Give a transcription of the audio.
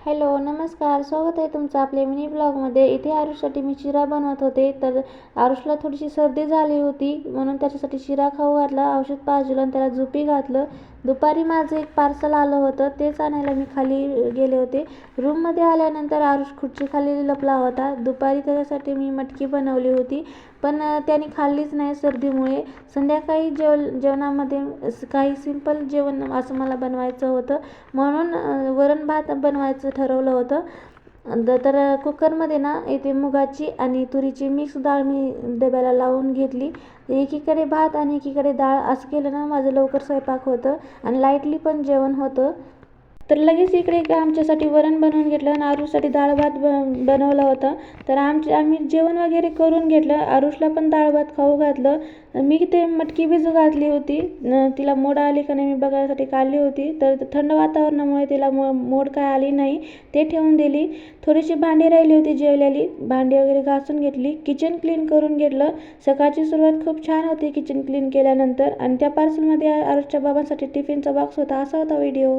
Hello, नमस्कार. स्वागत आहे तुमचं आपल्या मिनी ब्लॉगमध्ये. इथे आरुषसाठी मी शिरा बनवत होते. तर आरुषला थोडीशी सर्दी झाली होती, म्हणून त्याच्यासाठी शिरा खाऊ घातला, औषध पाजलं आणि त्याला झोपी घातलं. दुपारी माझं एक पार्सल आलं होतं, तेच आणायला मी खाली गेले होते. रूममध्ये आल्यानंतर आरुष खुर्चीखाली लपला होता. दुपारी त्याच्यासाठी मी मटकी बनवली होती, पण त्याने खाल्लीच नाही सर्दीमुळे. संध्याकाळी जेवणामध्ये काही सिंपल जेवण असं मला बनवायचं होतं, म्हणून वरण भात बनवायचं ठरवलं होतं. तर कुकरमध्ये ना इथे मुगाची आणि तुरीची मिक्स डाळ मी डब्याला लावून घेतली. एकीकडे भात आणि एकीकडे डाळ, असं केलं ना माझं लवकर स्वयंपाक होतं आणि लाईटली पण जेवण होतं. तर लगेच इकडे आमच्यासाठी वरण बनवून घेतलं आणि आरुषसाठी डाळ भात बनवला होता. तर आम्ही जेवण वगैरे करून घेतलं. आरुषला पण डाळ भात खाऊ घातलं. मी ते मटकी भिजू घातली होती, तिला मोड आली का नाही मी बघायसाठी काढली होती. तर थंड वातावरणामुळे तिला मोड काय आली नाही, ते ठेवून दिली. थोडीशी भांडी राहिली होती जेवलेली, भांडी वगैरे घासून घेतली. किचन क्लीन करून घेतलं. सकाळची सुरुवात खूप छान होती किचन क्लीन केल्यानंतर. आणि त्या पार्सलमध्ये आरुषच्या बाबांसाठी टिफिनचा बॉक्स होता. असा होता व्हिडिओ.